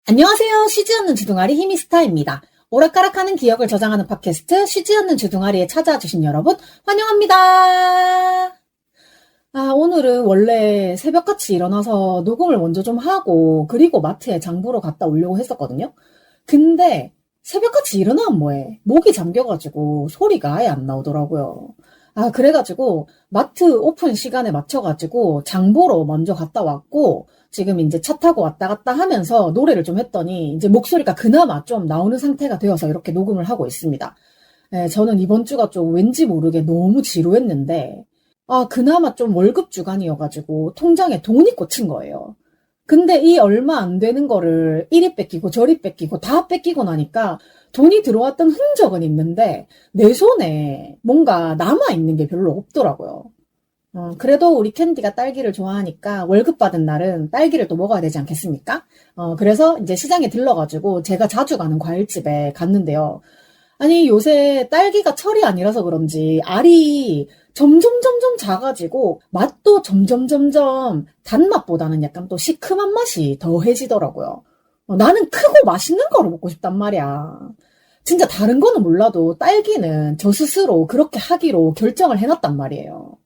안녕하세요. 쉬지 않는 주둥아리 히미스타입니다. 오락가락하는 기억을 저장하는 팟캐스트 쉬지 않는 주둥아리에 찾아주신 여러분 환영합니다. 오늘은 원래 새벽같이 일어나서 녹음을 먼저 좀 하고 그리고 마트에 장 보러 갔다 오려고 했었거든요. 근데 새벽같이 일어나면 뭐해? 목이 잠겨가지고 소리가 아예 안 나오더라고요. 그래가지고 마트 오픈 시간에 맞춰가지고 장 보러 먼저 갔다 왔고 지금 이제 차 타고 왔다 갔다 하면서 노래를 좀 했더니 이제 목소리가 그나마 좀 나오는 상태가 되어서 이렇게 녹음을 하고 있습니다. 저는 이번 주가 좀 왠지 모르게 너무 지루했는데 그나마 좀 월급 주간이어가지고 통장에 돈이 꽂힌 거예요. 근데 이 얼마 안 되는 거를 이리 뺏기고 저리 뺏기고 다 뺏기고 나니까 돈이 들어왔던 흔적은 있는데 내 손에 뭔가 남아있는 게 별로 없더라고요. 그래도 우리 캔디가 딸기를 좋아하니까 월급 받은 날은 딸기를 또 먹어야 되지 않겠습니까? 그래서 이제 시장에 들러가지고 제가 자주 가는 과일집에 갔는데요. 아니, 요새 딸기가 철이 아니라서 그런지 알이 점점 작아지고 맛도 점점 단맛보다는 약간 또 시큼한 맛이 더해지더라고요. 나는 크고 맛있는 거를 먹고 싶단 말이야. 진짜 다른 거는 몰라도 딸기는 저 스스로 그렇게 하기로 결정을 해놨단 말이에요.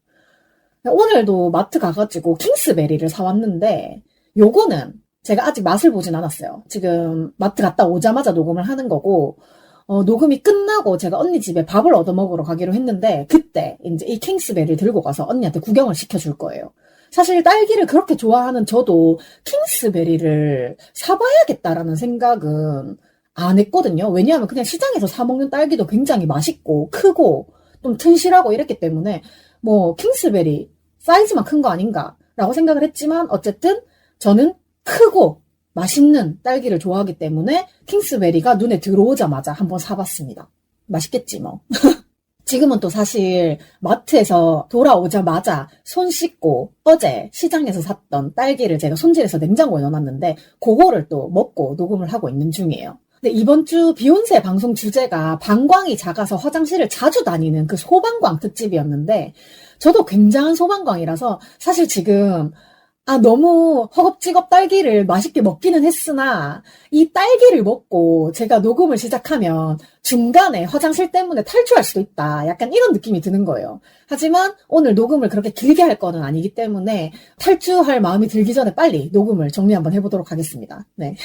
오늘도 마트 가가지고 킹스베리를 사왔는데 요거는 제가 아직 맛을 보진 않았어요. 지금 마트 갔다 오자마자 녹음을 하는 거고 녹음이 끝나고 제가 언니 집에 밥을 얻어먹으러 가기로 했는데 그때 이제 이 킹스베리를 들고 가서 언니한테 구경을 시켜줄 거예요. 사실 딸기를 그렇게 좋아하는 저도 킹스베리를 사봐야겠다라는 생각은 안 했거든요. 왜냐하면 그냥 시장에서 사 먹는 딸기도 굉장히 맛있고 크고 좀 튼실하고 이랬기 때문에 뭐 킹스베리 사이즈만 큰 거 아닌가 라고 생각을 했지만 어쨌든 저는 크고 맛있는 딸기를 좋아하기 때문에 킹스베리가 눈에 들어오자마자 한번 사봤습니다. 맛있겠지 뭐. 지금은 또 사실 마트에서 돌아오자마자 손 씻고 어제 시장에서 샀던 딸기를 제가 손질해서 냉장고에 넣어놨는데 그거를 또 먹고 녹음을 하고 있는 중이에요. 근데 이번 주 비욘세 방송 주제가 방광이 작아서 화장실을 자주 다니는 그 소방광 특집이었는데 저도 굉장한 소방광이라서 사실 지금 너무 허겁지겁 딸기를 맛있게 먹기는 했으나 이 딸기를 먹고 제가 녹음을 시작하면 중간에 화장실 때문에 탈출할 수도 있다. 약간 이런 느낌이 드는 거예요. 하지만 오늘 녹음을 그렇게 길게 할 거는 아니기 때문에 탈출할 마음이 들기 전에 빨리 녹음을 정리 한번 해보도록 하겠습니다. 네.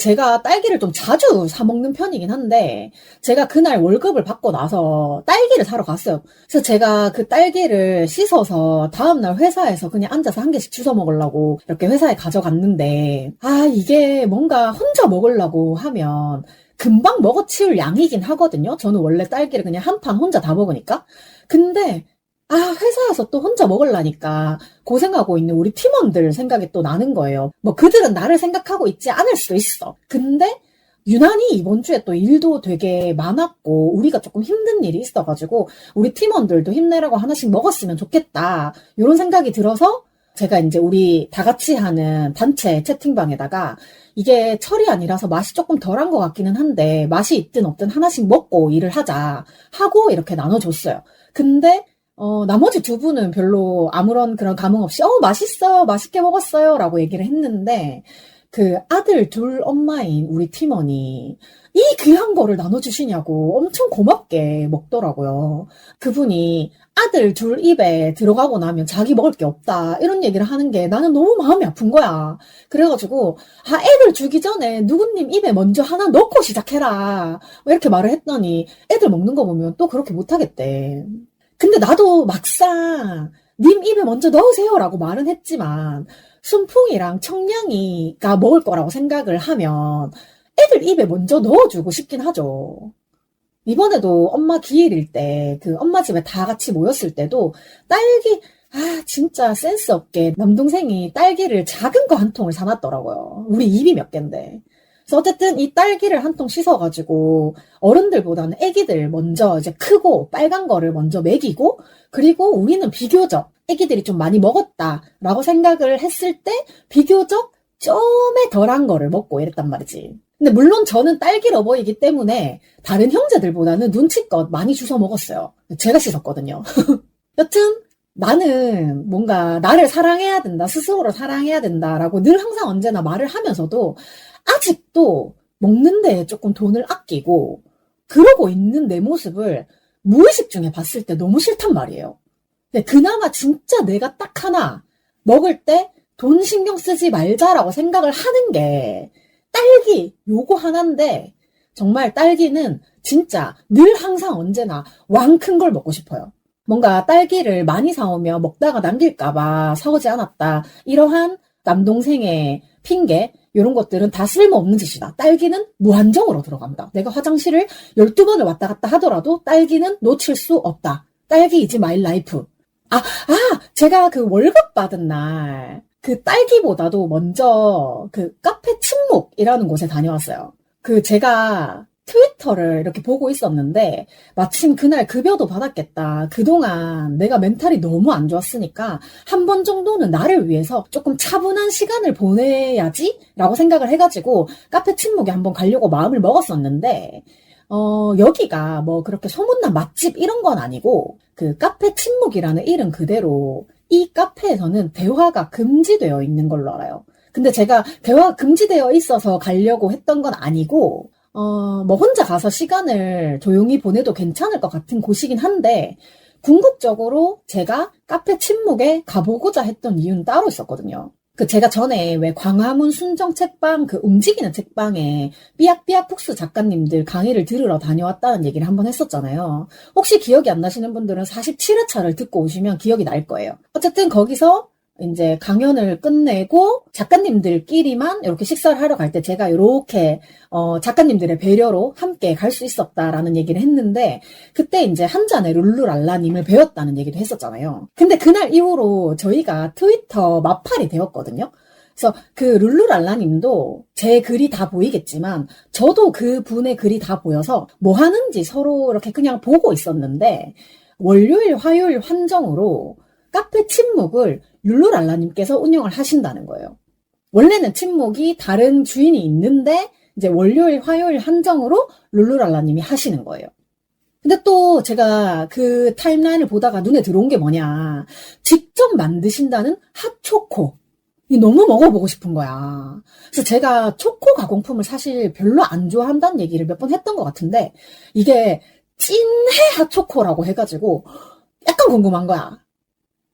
제가 딸기를 좀 자주 사 먹는 편이긴 한데, 제가 그날 월급을 받고 나서 딸기를 사러 갔어요. 그래서 제가 그 딸기를 씻어서 다음날 회사에서 그냥 앉아서 한 개씩 주워 먹으려고 이렇게 회사에 가져갔는데, 이게 뭔가 혼자 먹으려고 하면 금방 먹어치울 양이긴 하거든요. 저는 원래 딸기를 그냥 한 판 혼자 다 먹으니까. 근데 회사에서 또 혼자 먹으려니까 고생하고 있는 우리 팀원들 생각이 또 나는 거예요. 뭐 그들은 나를 생각하고 있지 않을 수도 있어. 근데 유난히 이번 주에 또 일도 되게 많았고 우리가 조금 힘든 일이 있어가지고 우리 팀원들도 힘내라고 하나씩 먹었으면 좋겠다. 이런 생각이 들어서 제가 이제 우리 다 같이 하는 단체 채팅방에다가 이게 철이 아니라서 맛이 조금 덜한 것 같기는 한데 맛이 있든 없든 하나씩 먹고 일을 하자 하고 이렇게 나눠줬어요. 근데 나머지 두 분은 별로 아무런 그런 감흥 없이, 맛있어요, 맛있게 먹었어요, 라고 얘기를 했는데, 그 아들 둘 엄마인 우리 팀원이 이 귀한 거를 나눠주시냐고 엄청 고맙게 먹더라고요. 그분이 아들 둘 입에 들어가고 나면 자기 먹을 게 없다, 이런 얘기를 하는 게 나는 너무 마음이 아픈 거야. 그래가지고, 애들 주기 전에 누구님 입에 먼저 하나 넣고 시작해라. 이렇게 말을 했더니 애들 먹는 거 보면 또 그렇게 못하겠대. 근데 나도 막상 님 입에 먼저 넣으세요 라고 말은 했지만 순풍이랑 청량이가 먹을 거라고 생각을 하면 애들 입에 먼저 넣어주고 싶긴 하죠. 이번에도 엄마 기일일 때 그 엄마 집에 다 같이 모였을 때도 딸기 진짜 센스 없게 남동생이 딸기를 작은 거 한 통을 사놨더라고요. 우리 입이 몇 갠데. 그래서 어쨌든 이 딸기를 한 통 씻어가지고 어른들보다는 애기들 먼저 이제 크고 빨간 거를 먼저 먹이고 그리고 우리는 비교적 애기들이 좀 많이 먹었다라고 생각을 했을 때 비교적 좀에 덜한 거를 먹고 이랬단 말이지. 근데 물론 저는 딸기 러버이기 때문에 다른 형제들보다는 눈치껏 많이 주워 먹었어요. 제가 씻었거든요. 여튼 나는 뭔가 나를 사랑해야 된다, 스스로를 사랑해야 된다라고 늘 항상 언제나 말을 하면서도 아직도 먹는 데에 조금 돈을 아끼고 그러고 있는 내 모습을 무의식 중에 봤을 때 너무 싫단 말이에요. 근데 그나마 진짜 내가 딱 하나 먹을 때 돈 신경 쓰지 말자라고 생각을 하는 게 딸기 요거 하나인데, 정말 딸기는 진짜 늘 항상 언제나 왕 큰 걸 먹고 싶어요. 뭔가 딸기를 많이 사오면 먹다가 남길까봐 사오지 않았다, 이러한 남동생의 핑계, 이런 것들은 다 쓸모없는 짓이다. 딸기는 무한정으로 들어간다. 내가 화장실을 12번을 왔다 갔다 하더라도 딸기는 놓칠 수 없다. 딸기 이즈 마이 라이프. 제가 그 월급 받은 날, 그 딸기보다도 먼저 그 카페 침묵이라는 곳에 다녀왔어요. 제가 트위터를 이렇게 보고 있었는데 마침 그날 급여도 받았겠다. 그동안 내가 멘탈이 너무 안 좋았으니까 한 번 정도는 나를 위해서 조금 차분한 시간을 보내야지 라고 생각을 해가지고 카페 침묵에 한번 가려고 마음을 먹었었는데, 여기가 뭐 그렇게 소문난 맛집 이런 건 아니고, 그 카페 침묵이라는 이름 그대로 이 카페에서는 대화가 금지되어 있는 걸로 알아요. 근데 제가 대화가 금지되어 있어서 가려고 했던 건 아니고, 뭐 혼자 가서 시간을 조용히 보내도 괜찮을 것 같은 곳이긴 한데, 궁극적으로 제가 카페 침묵에 가보고자 했던 이유는 따로 있었거든요. 제가 전에 왜 광화문 순정 책방, 그 움직이는 책방에 삐약삐약 푹스 작가님들 강의를 들으러 다녀왔다는 얘기를 한번 했었잖아요. 혹시 기억이 안 나시는 분들은 47회차를 듣고 오시면 기억이 날 거예요. 어쨌든 거기서 이제 강연을 끝내고 작가님들끼리만 이렇게 식사를 하러 갈 때 제가 이렇게 작가님들의 배려로 함께 갈 수 있었다라는 얘기를 했는데, 그때 이제 한 잔의 룰루랄라님을 배웠다는 얘기도 했었잖아요. 근데 그날 이후로 저희가 트위터 마팔이 되었거든요. 그래서 그 룰루랄라님도 제 글이 다 보이겠지만 저도 그 분의 글이 다 보여서 뭐 하는지 서로 이렇게 그냥 보고 있었는데, 월요일 화요일 한정으로 카페 침묵을 룰루랄라님께서 운영을 하신다는 거예요. 원래는 침묵이 다른 주인이 있는데 이제 월요일 화요일 한정으로 룰루랄라님이 하시는 거예요. 근데 또 제가 그 타임라인을 보다가 눈에 들어온 게 뭐냐, 직접 만드신다는 핫초코. 너무 먹어보고 싶은 거야. 그래서 제가 초코 가공품을 사실 별로 안 좋아한다는 얘기를 몇 번 했던 것 같은데, 이게 찐해 핫초코라고 해가지고 약간 궁금한 거야.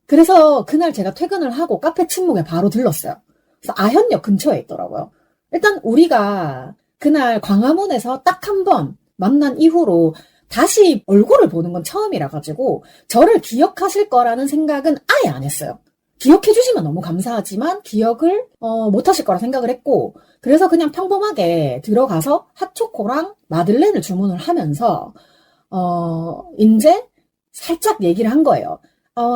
그래서 그날 제가 퇴근을 하고 카페 침묵에 바로 들렀어요. 그래서 아현역 근처에 있더라고요. 일단 우리가 그날 광화문에서 딱 한 번 만난 이후로 다시 얼굴을 보는 건 처음이라 가지고 저를 기억하실 거라는 생각은 아예 안 했어요. 기억해 주시면 너무 감사하지만 기억을 못 하실 거라 생각을 했고, 그래서 그냥 평범하게 들어가서 핫초코랑 마들렌을 주문을 하면서 이제 살짝 얘기를 한 거예요.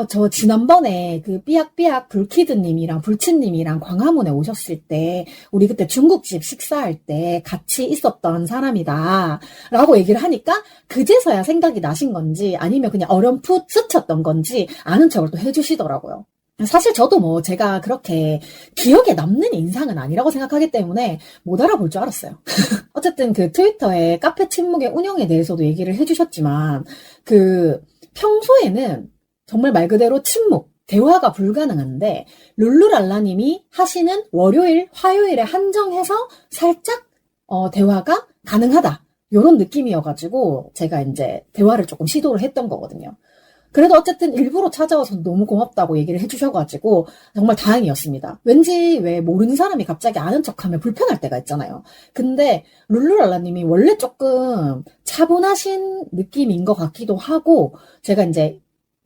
저 지난번에 그 삐약삐약 불키드님이랑 불치님이랑 광화문에 오셨을 때 우리 그때 중국집 식사할 때 같이 있었던 사람이다 라고 얘기를 하니까 그제서야 생각이 나신 건지 아니면 그냥 어렴풋 스쳤던 건지 아는 척을 또 해주시더라고요. 사실 저도 뭐 제가 그렇게 기억에 남는 인상은 아니라고 생각하기 때문에 못 알아볼 줄 알았어요. 어쨌든 그 트위터에 카페 침묵의 운영에 대해서도 얘기를 해주셨지만, 평소에는 정말 말 그대로 침묵, 대화가 불가능한데 룰루랄라님이 하시는 월요일, 화요일에 한정해서 살짝 대화가 가능하다, 이런 느낌이어가지고 제가 이제 대화를 조금 시도를 했던 거거든요. 그래도 어쨌든 일부러 찾아와서 너무 고맙다고 얘기를 해주셔가지고 정말 다행이었습니다. 왠지 왜 모르는 사람이 갑자기 아는 척하면 불편할 때가 있잖아요. 근데 룰루랄라님이 원래 조금 차분하신 느낌인 것 같기도 하고, 제가 이제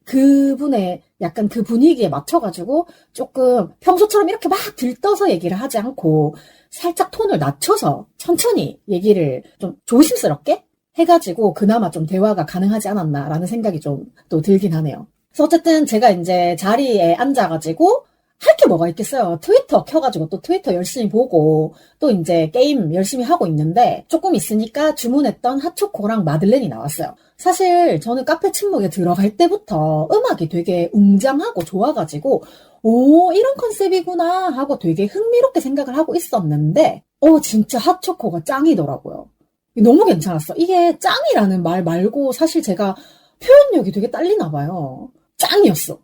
그분의 약간 그 분위기에 맞춰가지고 조금 평소처럼 이렇게 막 들떠서 얘기를 하지 않고 살짝 톤을 낮춰서 천천히 얘기를 좀 조심스럽게 해가지고 그나마 좀 대화가 가능하지 않았나라는 생각이 좀 또 들긴 하네요. 그래서 어쨌든 제가 이제 자리에 앉아가지고 할 게 뭐가 있겠어요. 트위터 켜가지고 또 트위터 열심히 보고 또 이제 게임 열심히 하고 있는데, 조금 있으니까 주문했던 핫초코랑 마들렌이 나왔어요. 사실 저는 카페 침묵에 들어갈 때부터 음악이 되게 웅장하고 좋아가지고 이런 컨셉이구나 하고 되게 흥미롭게 생각을 하고 있었는데 진짜 핫초코가 짱이더라고요. 너무 괜찮았어. 이게 짱이라는 말 말고 사실 제가 표현력이 되게 딸리나 봐요. 짱이었어.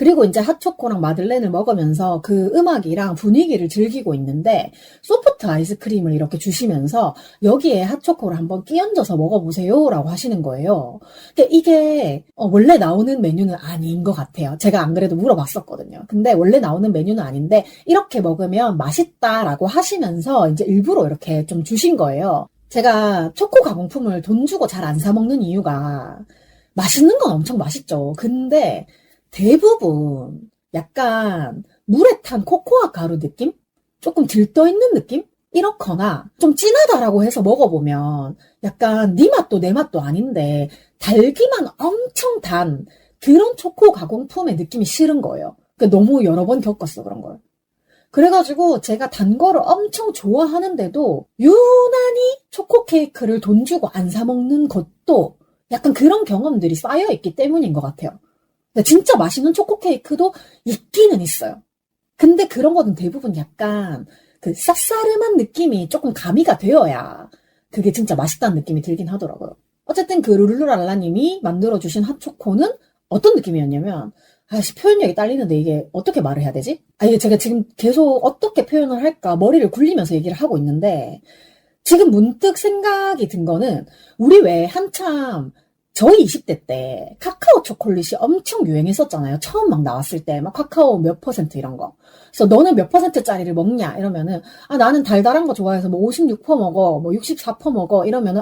그리고 이제 핫초코랑 마들렌을 먹으면서 그 음악이랑 분위기를 즐기고 있는데 소프트 아이스크림을 이렇게 주시면서 여기에 핫초코를 한번 끼얹어서 먹어보세요 라고 하시는 거예요. 근데 이게 원래 나오는 메뉴는 아닌 것 같아요. 제가 안 그래도 물어봤었거든요. 근데 원래 나오는 메뉴는 아닌데 이렇게 먹으면 맛있다라고 하시면서 이제 일부러 이렇게 좀 주신 거예요. 제가 초코 가공품을 돈 주고 잘 안 사 먹는 이유가 맛있는 건 엄청 맛있죠. 근데 대부분 약간 물에 탄 코코아 가루 느낌? 조금 들떠있는 느낌? 이렇거나 좀 진하다라고 해서 먹어보면 약간 네 맛도 내 맛도 아닌데 달기만 엄청 단 그런 초코 가공품의 느낌이 싫은 거예요. 그러니까 너무 여러 번 겪었어 그런 걸. 그래가지고 제가 단 거를 엄청 좋아하는데도 유난히 초코 케이크를 돈 주고 안 사 먹는 것도 약간 그런 경험들이 쌓여있기 때문인 것 같아요. 진짜 맛있는 초코 케이크도 있기는 있어요. 근데 그런 거는 대부분 약간 그 쌉싸름한 느낌이 조금 가미가 되어야 그게 진짜 맛있다는 느낌이 들긴 하더라고요. 어쨌든 그 룰루랄라님이 만들어주신 핫초코는 어떤 느낌이었냐면 아이씨 표현력이 딸리는데 이게 어떻게 말을 해야 되지? 이게 제가 지금 계속 어떻게 표현을 할까 머리를 굴리면서 얘기를 하고 있는데 지금 문득 생각이 든 거는 우리 왜 한참 저희 20대 때 카카오 초콜릿이 엄청 유행했었잖아요. 처음 막 나왔을 때 막 카카오 몇 퍼센트 이런 거. 그래서 너는 몇 퍼센트짜리를 먹냐 이러면은 나는 달달한 거 좋아해서 뭐 56% 먹어 뭐 64% 먹어 이러면은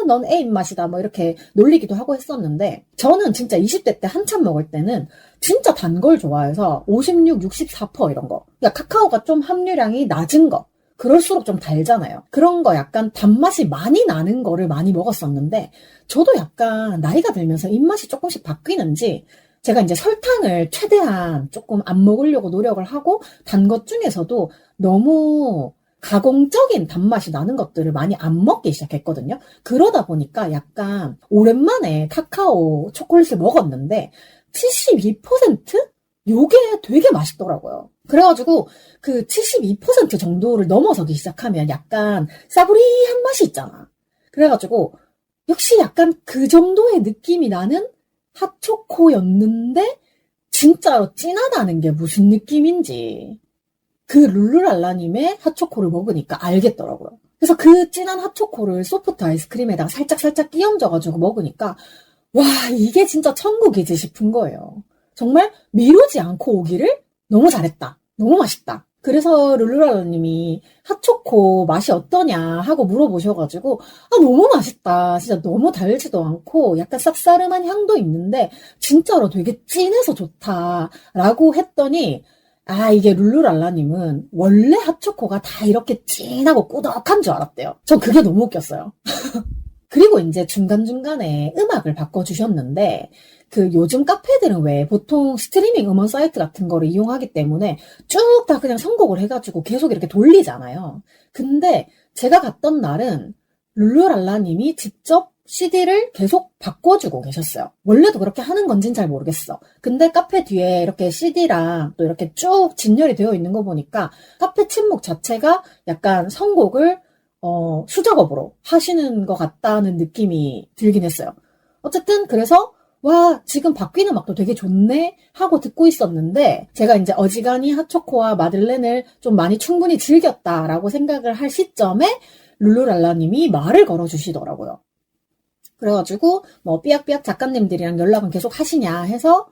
넌 A 입맛이다 뭐 이렇게 놀리기도 하고 했었는데 저는 진짜 20대 때 한참 먹을 때는 진짜 단 걸 좋아해서 56, 64% 이런 거. 그러니까 카카오가 좀 함유량이 낮은 거. 그럴수록 좀 달잖아요. 그런 거 약간 단맛이 많이 나는 거를 많이 먹었었는데 저도 약간 나이가 들면서 입맛이 조금씩 바뀌는지 제가 이제 설탕을 최대한 조금 안 먹으려고 노력을 하고 단 것 중에서도 너무 가공적인 단맛이 나는 것들을 많이 안 먹기 시작했거든요. 그러다 보니까 약간 오랜만에 카카오 초콜릿을 먹었는데 72%? 요게 되게 맛있더라고요. 그래가지고 그 72% 정도를 넘어서기 시작하면 약간 싸구리한 맛이 있잖아. 그래가지고 역시 약간 그 정도의 느낌이 나는 핫초코였는데 진짜로 진하다는 게 무슨 느낌인지 그 룰루랄라님의 핫초코를 먹으니까 알겠더라고요. 그래서 그 진한 핫초코를 소프트 아이스크림에다가 살짝 끼얹어가지고 먹으니까 와 이게 진짜 천국이지 싶은 거예요. 정말 미루지 않고 오기를 너무 잘했다. 너무 맛있다. 그래서 룰루랄라님이 핫초코 맛이 어떠냐 하고 물어보셔가지고 너무 맛있다. 진짜 너무 달지도 않고 약간 쌉싸름한 향도 있는데 진짜로 되게 진해서 좋다라고 했더니 이게 룰루랄라님은 원래 핫초코가 다 이렇게 진하고 꾸덕한 줄 알았대요. 전 그게 너무 웃겼어요. 그리고 이제 중간중간에 음악을 바꿔주셨는데 그 요즘 카페들은 왜 보통 스트리밍 음원 사이트 같은 거를 이용하기 때문에 쭉 다 그냥 선곡을 해가지고 계속 이렇게 돌리잖아요. 근데 제가 갔던 날은 룰루랄라님이 직접 CD를 계속 바꿔주고 계셨어요. 원래도 그렇게 하는 건진 잘 모르겠어. 근데 카페 뒤에 이렇게 CD랑 또 이렇게 쭉 진열이 되어 있는 거 보니까 카페 침묵 자체가 약간 선곡을 수작업으로 하시는 것 같다는 느낌이 들긴 했어요. 어쨌든 그래서 와 지금 바뀌는 음악도 되게 좋네 하고 듣고 있었는데 제가 이제 어지간히 핫초코와 마들렌을 좀 많이 충분히 즐겼다라고 생각을 할 시점에 룰루랄라님이 말을 걸어주시더라고요. 그래가지고 뭐 삐약삐약 작가님들이랑 연락은 계속 하시냐 해서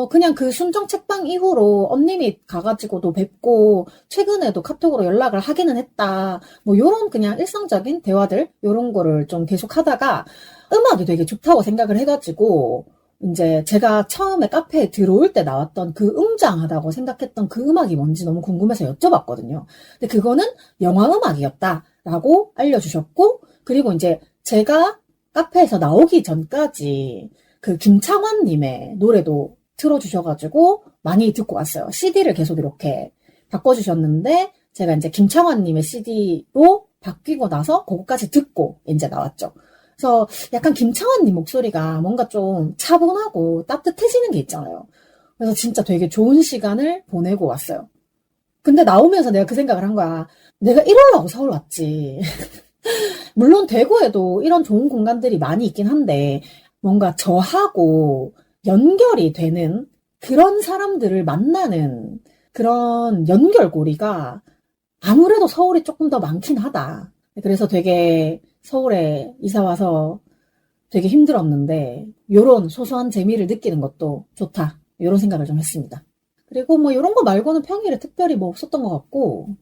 그냥 그 순정 책방 이후로 언님이 가가지고도 뵙고 최근에도 카톡으로 연락을 하기는 했다. 뭐 요런 그냥 일상적인 대화들 요런 거를 좀 계속 하다가 음악이 되게 좋다고 생각을 해가지고 이제 제가 처음에 카페에 들어올 때 나왔던 그 웅장하다고 생각했던 그 음악이 뭔지 너무 궁금해서 여쭤봤거든요. 근데 그거는 영화 음악이었다라고 알려주셨고 그리고 이제 제가 카페에서 나오기 전까지 그 김창완님의 노래도 틀어주셔가지고 많이 듣고 왔어요. CD를 계속 이렇게 바꿔주셨는데 제가 이제 김창완님의 CD로 바뀌고 나서 그거까지 듣고 이제 나왔죠. 그래서 약간 김창완님 목소리가 뭔가 좀 차분하고 따뜻해지는 게 있잖아요. 그래서 진짜 되게 좋은 시간을 보내고 왔어요. 근데 나오면서 내가 그 생각을 한 거야. 내가 이러려고 서울 왔지. 물론 대구에도 이런 좋은 공간들이 많이 있긴 한데 뭔가 저하고 연결이 되는 그런 사람들을 만나는 그런 연결고리가 아무래도 서울이 조금 더 많긴 하다. 그래서 되게 서울에 이사 와서 되게 힘들었는데 요런 소소한 재미를 느끼는 것도 좋다. 요런 생각을 좀 했습니다. 그리고 뭐 요런 거 말고는 평일에 특별히 뭐 없었던 것 같고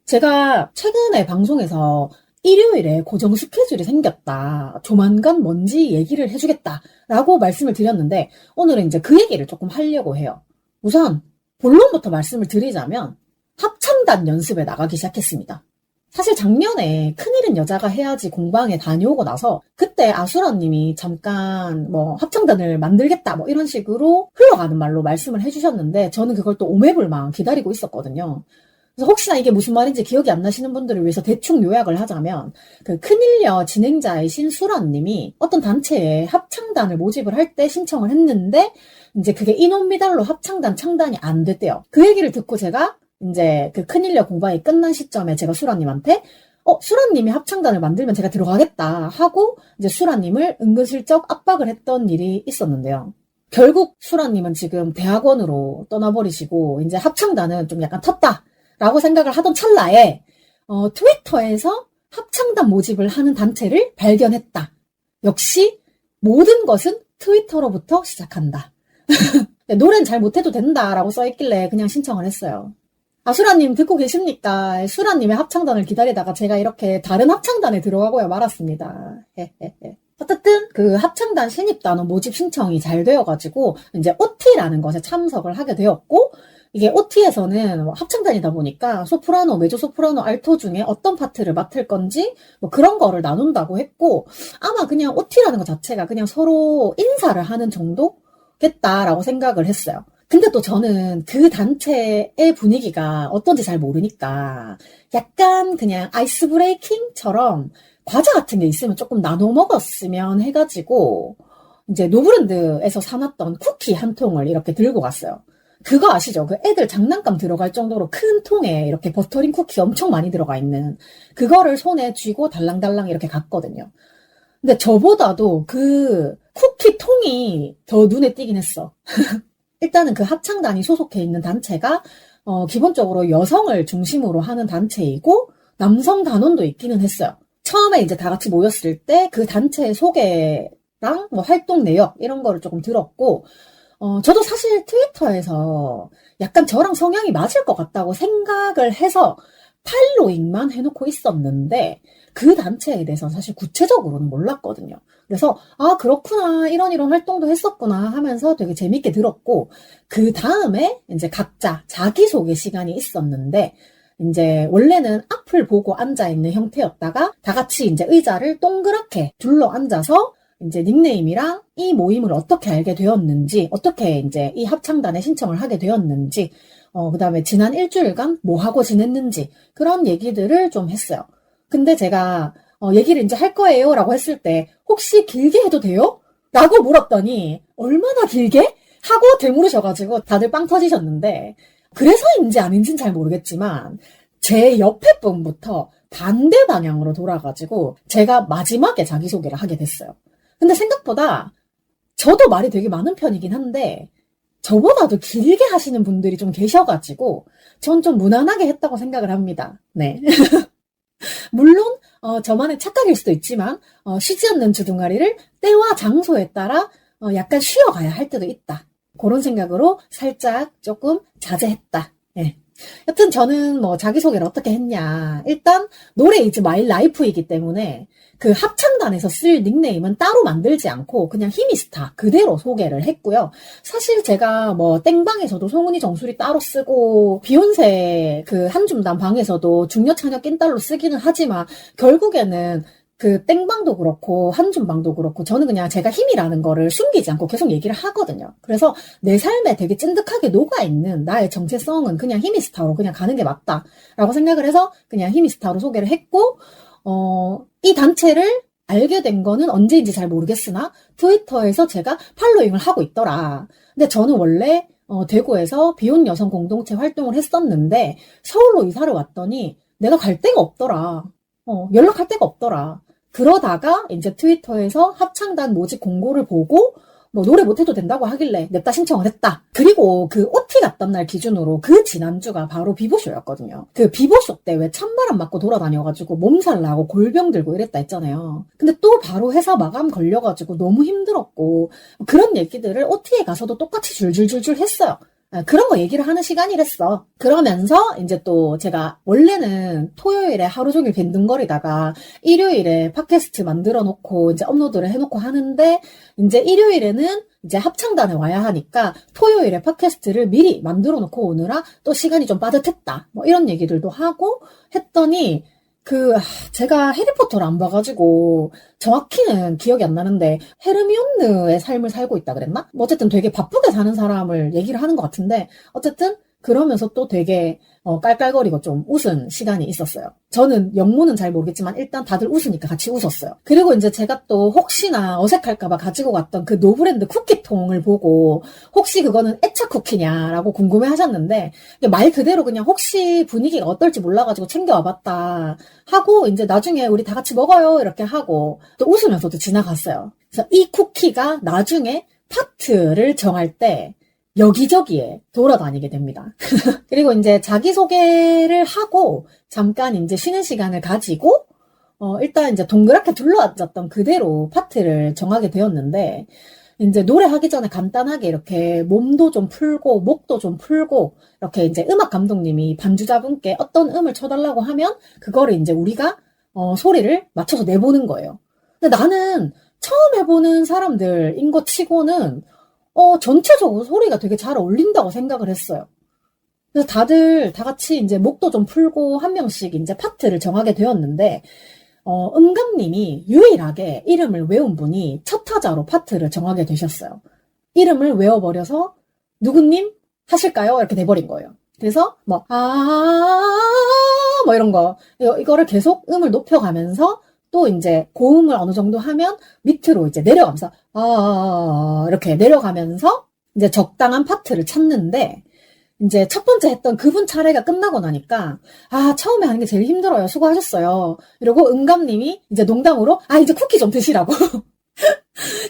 제가 최근에 방송에서 일요일에 고정 스케줄이 생겼다. 조만간 뭔지 얘기를 해주겠다. 라고 말씀을 드렸는데 오늘은 이제 그 얘기를 조금 하려고 해요. 우선 본론부터 말씀을 드리자면 합창단 연습에 나가기 시작했습니다. 사실 작년에 큰일은 여자가 해야지 공방에 다녀오고 나서 그때 아수라님이 잠깐 뭐 합창단을 만들겠다 뭐 이런 식으로 흘러가는 말로 말씀을 해주셨는데 저는 그걸 또 오매불망 기다리고 있었거든요. 그래서 혹시나 이게 무슨 말인지 기억이 안 나시는 분들을 위해서 대충 요약을 하자면 그 큰일녀 진행자이신 수라님이 어떤 단체에 합창단을 모집을 할 때 신청을 했는데 이제 그게 인원미달로 합창단 창단이 안 됐대요. 그 얘기를 듣고 제가 이제 그 큰일녀 공방이 끝난 시점에 제가 수라님한테 수라님이 합창단을 만들면 제가 들어가겠다 하고 이제 수라님을 은근슬쩍 압박을 했던 일이 있었는데요. 결국 수라님은 지금 대학원으로 떠나버리시고 이제 합창단은 좀 약간 텄다 라고 생각을 하던 찰나에 트위터에서 합창단 모집을 하는 단체를 발견했다. 역시 모든 것은 트위터로부터 시작한다. 노래는 잘 못해도 된다라고 써있길래 그냥 신청을 했어요. 수라님 듣고 계십니까? 수라님의 합창단을 기다리다가 제가 이렇게 다른 합창단에 들어가고야 말았습니다. 어쨌든 그 합창단 신입단원 모집 신청이 잘 되어가지고 이제 OT라는 것에 참석을 하게 되었고 이게 OT에서는 합창단이다 보니까 소프라노, 메조소프라노, 알토 중에 어떤 파트를 맡을 건지 뭐 그런 거를 나눈다고 했고 아마 그냥 OT라는 것 자체가 그냥 서로 인사를 하는 정도겠다라고 생각을 했어요. 근데 또 저는 그 단체의 분위기가 어떤지 잘 모르니까 약간 그냥 아이스 브레이킹처럼 과자 같은 게 있으면 조금 나눠 먹었으면 해가지고 이제 노브랜드에서 사놨던 쿠키 한 통을 이렇게 들고 갔어요. 그거 아시죠? 그 애들 장난감 들어갈 정도로 큰 통에 이렇게 버터링 쿠키 엄청 많이 들어가 있는 그거를 손에 쥐고 달랑달랑 이렇게 갔거든요. 근데 저보다도 그 쿠키 통이 더 눈에 띄긴 했어. 일단은 그 합창단이 소속해 있는 단체가 기본적으로 여성을 중심으로 하는 단체이고 남성 단원도 있기는 했어요. 처음에 이제 다 같이 모였을 때 그 단체의 소개랑 뭐 활동 내역 이런 거를 조금 들었고 저도 사실 트위터에서 약간 저랑 성향이 맞을 것 같다고 생각을 해서 팔로잉만 해놓고 있었는데 그 단체에 대해서 사실 구체적으로는 몰랐거든요. 그래서 그렇구나 이런 활동도 했었구나 하면서 되게 재밌게 들었고 그 다음에 이제 각자 자기소개 시간이 있었는데 이제 원래는 앞을 보고 앉아있는 형태였다가 다 같이 이제 의자를 동그랗게 둘러 앉아서 이제 닉네임이랑 이 모임을 어떻게 알게 되었는지, 어떻게 이제 이 합창단에 신청을 하게 되었는지, 그 다음에 지난 일주일간 뭐 하고 지냈는지, 그런 얘기들을 좀 했어요. 근데 제가, 얘기를 이제 할 거예요 라고 했을 때, 혹시 길게 해도 돼요? 라고 물었더니, 얼마나 길게? 하고 되물으셔가지고 다들 빵 터지셨는데, 그래서인지 아닌지는 잘 모르겠지만, 제 옆에 분부터 반대 방향으로 돌아가지고, 제가 마지막에 자기소개를 하게 됐어요. 근데 생각보다 저도 말이 되게 많은 편이긴 한데 저보다도 길게 하시는 분들이 좀 계셔가지고 전 좀 무난하게 했다고 생각을 합니다. 네. 물론 저만의 착각일 수도 있지만 쉬지 않는 주둥아리를 때와 장소에 따라 약간 쉬어가야 할 때도 있다. 그런 생각으로 살짝 조금 자제했다. 네. 여튼 저는 뭐 자기소개를 어떻게 했냐. 일단 노래 이즈 마이 라이프이기 때문에 그 합창단에서 쓸 닉네임은 따로 만들지 않고 그냥 히미스타 그대로 소개를 했고요. 사실 제가 뭐 땡방에서도 송은이 정수리 따로 쓰고 비욘세 그 한줌단 방에서도 중녀 차녀 낀딸로 쓰기는 하지만 결국에는 그 땡방도 그렇고 한줌방도 그렇고 저는 그냥 제가 힘이라는 거를 숨기지 않고 계속 얘기를 하거든요. 그래서 내 삶에 되게 찐득하게 녹아있는 나의 정체성은 그냥 히미스타로 그냥 가는 게 맞다라고 생각을 해서 그냥 히미스타로 소개를 했고 이 단체를 알게 된 거는 언제인지 잘 모르겠으나 트위터에서 제가 팔로잉을 하고 있더라. 근데 저는 원래 대구에서 비혼 여성 공동체 활동을 했었는데 서울로 이사를 왔더니 내가 갈 데가 없더라. 연락할 데가 없더라. 그러다가 이제 트위터에서 합창단 모집 공고를 보고 뭐 노래 못해도 된다고 하길래 냅다 신청을 했다. 그리고 그 OT 갔던 날 기준으로 그 지난주가 바로 비보쇼였거든요. 그 비보쇼 때 왜 찬바람 맞고 돌아다녀가지고 몸살 나고 골병 들고 이랬다 했잖아요. 근데 또 바로 회사 마감 걸려가지고 너무 힘들었고 그런 얘기들을 OT에 가서도 똑같이 줄줄줄줄 했어요. 그런 거 얘기를 하는 시간이랬어. 그러면서 이제 또 제가 원래는 토요일에 하루 종일 밴둥거리다가 일요일에 팟캐스트 만들어 놓고 이제 업로드를 해놓고 하는데 이제 일요일에는 이제 합창단에 와야 하니까 토요일에 팟캐스트를 미리 만들어 놓고 오느라 또 시간이 좀 빠듯했다. 뭐 이런 얘기들도 하고 했더니 제가 해리포터를 안 봐가지고 정확히는 기억이 안 나는데 헤르미온느의 삶을 살고 있다 그랬나? 뭐 어쨌든 되게 바쁘게 사는 사람을 얘기를 하는 것 같은데 어쨌든 그러면서 또 되게 깔깔거리고 좀 웃은 시간이 있었어요. 저는 영문은 잘 모르겠지만 일단 다들 웃으니까 같이 웃었어요. 그리고 이제 제가 또 혹시나 어색할까봐 가지고 갔던 그 노브랜드 쿠키통을 보고 혹시 그거는 애차 쿠키냐라고 궁금해 하셨는데 말 그대로 그냥 혹시 분위기가 어떨지 몰라가지고 챙겨와봤다 하고 이제 나중에 우리 다 같이 먹어요 이렇게 하고 또 웃으면서도 지나갔어요. 그래서 이 쿠키가 나중에 파트를 정할 때 여기저기에 돌아다니게 됩니다. 그리고 이제 자기소개를 하고 잠깐 이제 쉬는 시간을 가지고 일단 이제 동그랗게 둘러앉았던 그대로 파트를 정하게 되었는데 이제 노래하기 전에 간단하게 이렇게 몸도 좀 풀고 목도 좀 풀고 이렇게 이제 음악 감독님이 반주자분께 어떤 음을 쳐달라고 하면 그거를 이제 우리가 소리를 맞춰서 내보는 거예요. 근데 나는 처음 해보는 사람들인 것 치고는 전체적으로 소리가 되게 잘 어울린다고 생각을 했어요. 그래서 다들 다 같이 이제 목도 좀 풀고 한 명씩 이제 파트를 정하게 되었는데, 음감님이 유일하게 이름을 외운 분이 첫 타자로 파트를 정하게 되셨어요. 이름을 외워버려서, 누구님 하실까요? 이렇게 돼버린 거예요. 그래서 뭐 이런 거, 이거를 계속 음을 높여가면서 또 이제 고음을 어느 정도 하면 밑으로 이제 내려가면서 이렇게 내려가면서 이제 적당한 파트를 찾는데 이제 첫 번째 했던 그분 차례가 끝나고 나니까 처음에 하는 게 제일 힘들어요. 수고하셨어요. 이러고 음감님이 이제 농담으로 이제 쿠키 좀 드시라고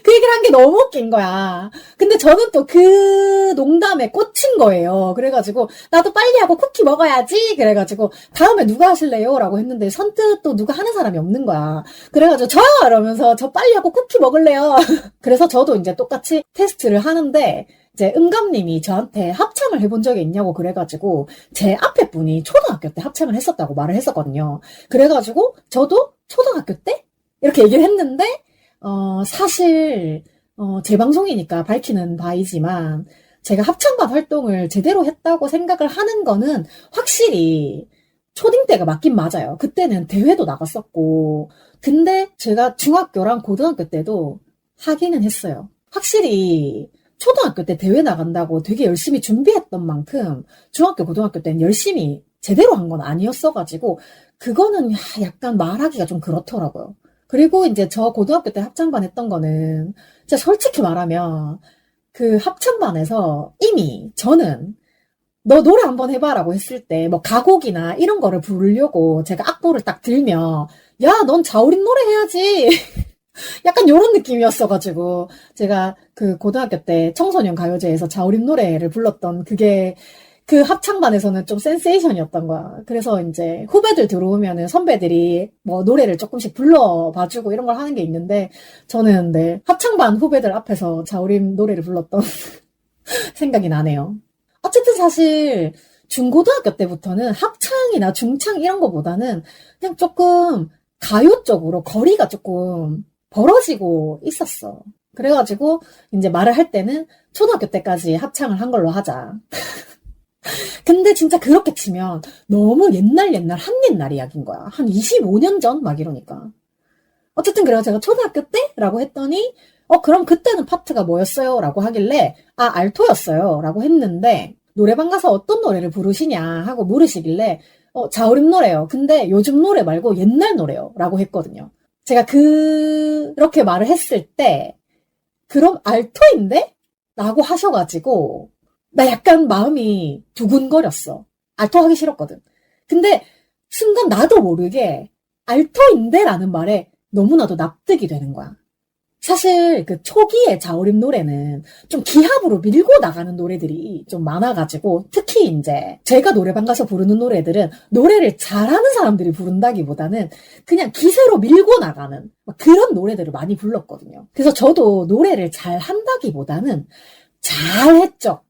그 얘기를 한 게 너무 웃긴 거야. 근데 저는 또 그 농담에 꽂힌 거예요. 그래가지고 나도 빨리 하고 쿠키 먹어야지. 그래가지고 다음에 누가 하실래요? 라고 했는데 선뜻 또 누가 하는 사람이 없는 거야. 그래가지고 저요! 이러면서 저 빨리 하고 쿠키 먹을래요. 그래서 저도 이제 똑같이 테스트를 하는데 이제 음감님이 저한테 합창을 해본 적이 있냐고 그래가지고 제 앞에 분이 초등학교 때 합창을 했었다고 말을 했었거든요. 그래가지고 저도 초등학교 때? 이렇게 얘기를 했는데 사실 제 방송이니까 밝히는 바이지만 제가 합창반 활동을 제대로 했다고 생각을 하는 거는 확실히 초딩 때가 맞긴 맞아요. 그때는 대회도 나갔었고 근데 제가 중학교랑 고등학교 때도 하기는 했어요. 확실히 초등학교 때 대회 나간다고 되게 열심히 준비했던 만큼 중학교, 고등학교 때는 열심히 제대로 한 건 아니었어가지고 그거는 약간 말하기가 좀 그렇더라고요. 그리고 이제 저 고등학교 때 합창반 했던 거는 진짜 솔직히 말하면 그 합창반에서 이미 저는 너 노래 한번 해봐라고 했을 때 뭐 가곡이나 이런 거를 부르려고 제가 악보를 딱 들면 야, 넌 자우림 노래 해야지. 약간 요런 느낌이었어가지고 제가 그 고등학교 때 청소년 가요제에서 자우림 노래를 불렀던 그게 그 합창반에서는 좀 센세이션이었던 거야. 그래서 이제 후배들 들어오면은 선배들이 뭐 노래를 조금씩 불러봐주고 이런 걸 하는 게 있는데 저는 네, 합창반 후배들 앞에서 자우림 노래를 불렀던 생각이 나네요. 어쨌든 사실 중고등학교 때부터는 합창이나 중창 이런 거보다는 그냥 조금 가요 쪽으로 거리가 조금 벌어지고 있었어. 그래가지고 이제 말을 할 때는 초등학교 때까지 합창을 한 걸로 하자. 근데 진짜 그렇게 치면 너무 옛날 한옛날 이야기인 거야. 한 25년 전? 막 이러니까. 어쨌든 그래서 제가 초등학교 때? 라고 했더니 그럼 그때는 파트가 뭐였어요? 라고 하길래 알토였어요. 라고 했는데 노래방 가서 어떤 노래를 부르시냐 하고 물으시길래 자우림 노래요. 근데 요즘 노래 말고 옛날 노래요. 라고 했거든요. 제가 그렇게 말을 했을 때 그럼 알토인데? 라고 하셔가지고 나 약간 마음이 두근거렸어. 알토 하기 싫었거든. 근데 순간 나도 모르게 알토인데? 라는 말에 너무나도 납득이 되는 거야. 사실 그 초기의 자우림 노래는 좀 기합으로 밀고 나가는 노래들이 좀 많아가지고 특히 이제 제가 노래방 가서 부르는 노래들은 노래를 잘하는 사람들이 부른다기보다는 그냥 기세로 밀고 나가는 그런 노래들을 많이 불렀거든요. 그래서 저도 노래를 잘한다기보다는 잘했죠.